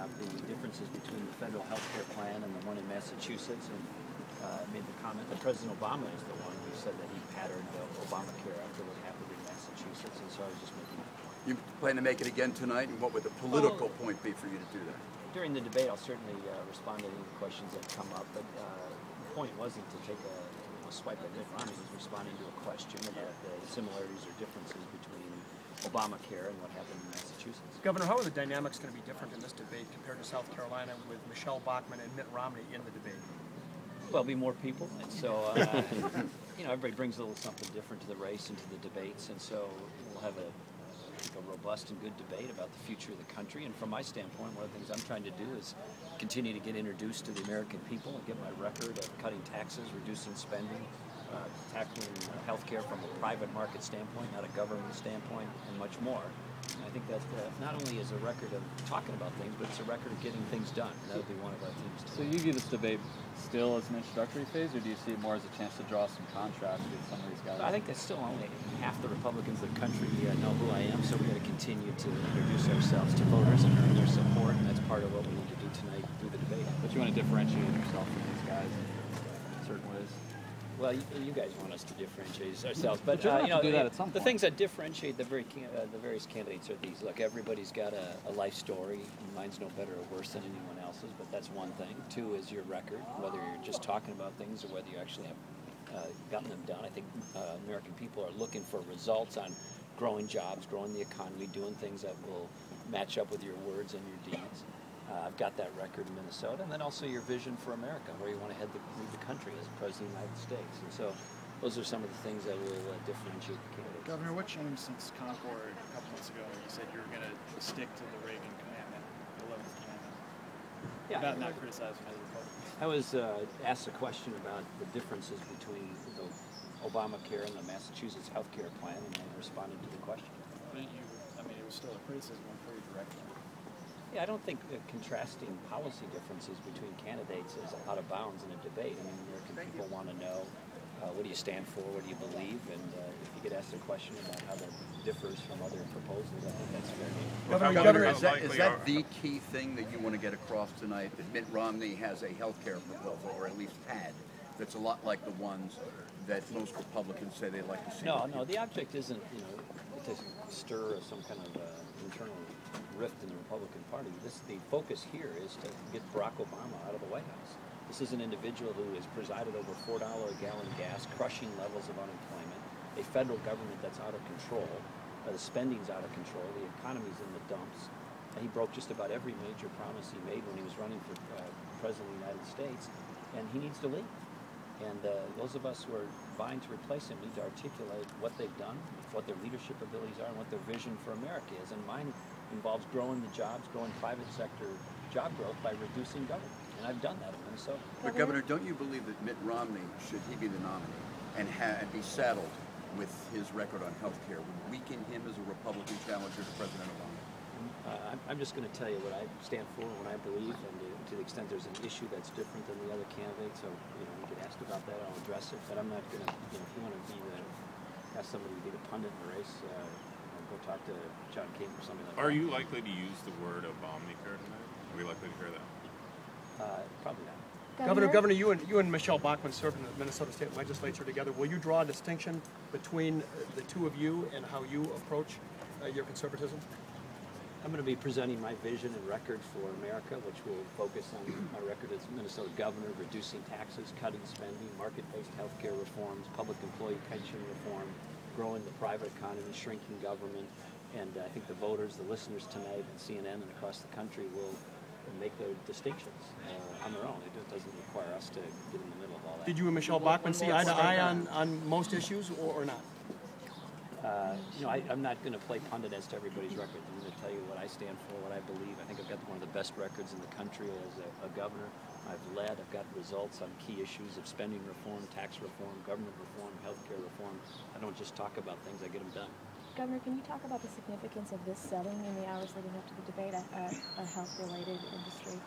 about the differences between the federal health care plan and the one in Massachusetts, and made the comment that President Obama is the one who said that he patterned Obamacare after what happened in Massachusetts, and so I was just making that point. You plan to make it again tonight, and what would the political point be for you to do that? During the debate, I'll certainly respond to any questions that come up, but the point wasn't to take a swipe at Mitt Romney. He was responding to a question about the similarities or differences between Obamacare and what happened in Massachusetts. Governor, how are the dynamics going to be different in this debate compared to South Carolina with Michelle Bachmann and Mitt Romney in the debate? Well, there'll be more people, and so everybody brings a little something different to the race and to the debates, and so we'll have a robust and good debate about the future of the country. And from my standpoint, one of the things I'm trying to do is continue to get introduced to the American people and get my record of cutting taxes, reducing spending, tackling health care from a private market standpoint, not a government standpoint, and much more. And I think that not only is a record of talking about things, but it's a record of getting things done. And that'll be one of our themes today. So you view this debate still as an introductory phase, or do you see it more as a chance to draw some contrast with some of these guys? I think that still only half the Republicans of the country know who I am, so we've got to continue to introduce ourselves to voters and earn their support, and that's part of what we need to do tonight through the debate. But you want to differentiate yourself from these guys in certain ways? Well, you guys want us to differentiate ourselves, but do that at some the point. things that differentiate the various candidates are these. Look, everybody's got a life story. Mine's no better or worse than anyone else's, but that's one thing. Two is your record, whether you're just talking about things or whether you actually have gotten them done. I think American people are looking for results on growing jobs, growing the economy, doing things that will match up with your words and your deeds. I've got that record in Minnesota, and then also your vision for America, where you want to lead the country as President of the United States. And so those are some of the things that will differentiate the candidates. Governor, what changed since Concord a couple months ago when you said you were going to stick to the Reagan commandment, the 11th commandment, about not criticizing other Republicans? I was asked a question about the differences between the Obamacare and the Massachusetts health care plan, and I responded to the question. But it was still a criticism and pretty direct. Yeah, I don't think contrasting policy differences between candidates is out of bounds in a debate. I mean, American people want to know what do you stand for, what do you believe, and if you get asked a question about how that differs from other proposals, I think that's fair game. Governor, is that the key thing that you want to get across tonight, that Mitt Romney has a health care proposal, or at least had, that's a lot like the ones that most Republicans say they'd like to see? No, the object isn't, to stir some kind of internal rift in the Republican Party. The focus here is to get Barack Obama out of the White House. This is an individual who has presided over $4 a gallon gas, crushing levels of unemployment, a federal government that's out of control, the spending's out of control, the economy's in the dumps, and he broke just about every major promise he made when he was running for President of the United States, and he needs to leave. And those of us who are vying to replace him need to articulate what they've done, what their leadership abilities are, and what their vision for America is. And mine involves growing the jobs, growing private sector job growth by reducing government. And I've done that in Minnesota. But Governor, don't you believe that Mitt Romney, should he be the nominee, and be saddled with his record on health care, would weaken him as a Republican challenger to President Obama? I'm just going to tell you what I stand for and what I believe, and to the extent there's an issue that's different than the other candidates, so we get asked about that, I'll address it. But I'm not going to, if you want to ask somebody to be the pundit in the race, go talk to John King or something like that. Are you likely to use the word Obamacare tonight? Are we likely to hear that? Probably not. Governor, you and Michelle Bachmann served in the Minnesota State Legislature together. Will you draw a distinction between the two of you and how you approach your conservatism? I'm going to be presenting my vision and record for America, which will focus on my record as Minnesota governor, reducing taxes, cutting spending, market-based health care reforms, public employee pension reform, growing the private economy, shrinking government. And I think the voters, the listeners tonight at CNN and across the country will make their distinctions on their own. It doesn't require us to get in the middle of all that. Did you and Michelle Bachmann see eye to eye on most issues or not? I'm not going to play pundit as to everybody's record. I'm going to tell you what I stand for, what I believe. I think I've got one of the best records in the country as a governor. I've got results on key issues of spending reform, tax reform, government reform, healthcare reform. I don't just talk about things, I get them done. Governor, can you talk about the significance of this setting in the hours leading up to the debate, a health-related industry?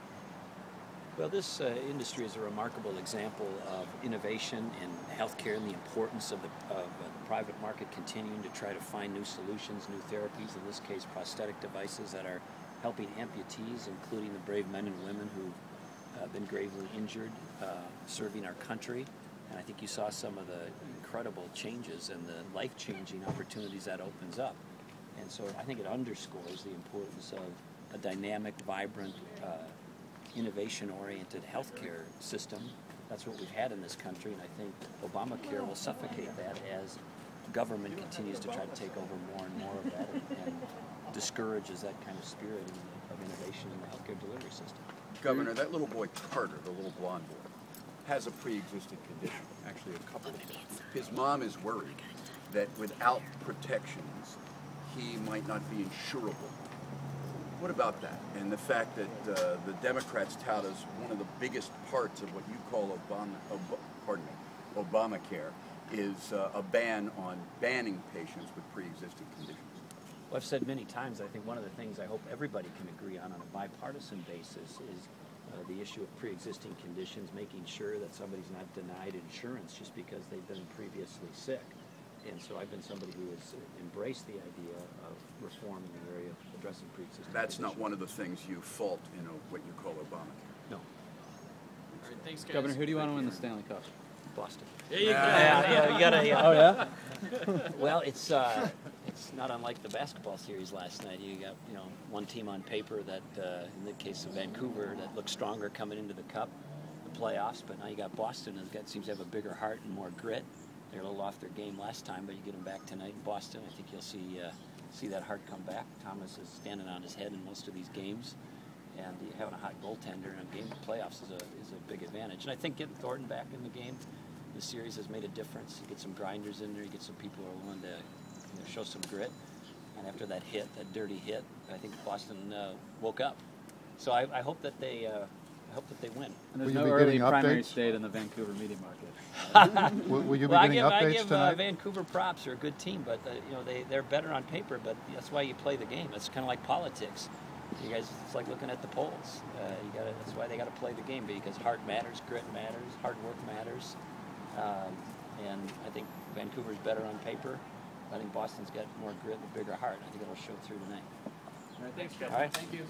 Well, this industry is a remarkable example of innovation in healthcare and the importance of the private market continuing to try to find new solutions, new therapies, in this case prosthetic devices that are helping amputees, including the brave men and women who've been gravely injured, serving our country. And I think you saw some of the incredible changes and the life-changing opportunities that opens up. And so I think it underscores the importance of a dynamic, vibrant, innovation-oriented healthcare system. That's what we've had in this country, and I think Obamacare will suffocate that as government continues to try to take over more and more of that and discourages that kind of spirit of innovation in the healthcare delivery system. Governor, that little boy Carter, the little blonde boy, has a pre-existing condition, actually a couple of them. His mom is worried that without protections, he might not be insurable. What about that? And the fact that the Democrats tout as one of the biggest parts of what you call Obamacare is a ban on banning patients with pre-existing conditions. Well, I've said many times, I think one of the things I hope everybody can agree on a bipartisan basis is the issue of pre-existing conditions, making sure that somebody's not denied insurance just because they've been previously sick. And so I've been somebody who has embraced the idea of reform in the area of addressing pre-existing That's conditions. not one of the things you fault in what you call Obamacare. No. All right, thanks, guys. Governor, who do you want to win the Stanley Cup? Boston. There you go. Yeah, you gotta. Oh yeah. Well, it's not unlike the basketball series last night. You got one team on paper that, in the case of Vancouver, that looks stronger coming into the Cup, the playoffs. But now you got Boston that seems to have a bigger heart and more grit. They're a little off their game last time, but you get them back tonight in Boston. I think you'll see that heart come back. Thomas is standing on his head in most of these games, and having a hot goaltender in a game of playoffs is a big advantage. And I think getting Thornton back in the game, the series has made a difference. You get some grinders in there, you get some people who are willing to show some grit. And after that dirty hit, I think Boston woke up. So I hope that they win. And there's Will no you be early getting primary updates? state in the Vancouver media market. Will you be Well, getting I updates give tonight? Vancouver props. They're a good team, but they're better on paper. But that's why you play the game. It's kind of like politics. You guys, it's like looking at the polls. That's why they got to play the game, because heart matters, grit matters, hard work matters. And I think Vancouver's better on paper. I think Boston's got more grit and a bigger heart. I think it'll show through tonight. All right, thanks, guys. All right. Thank you.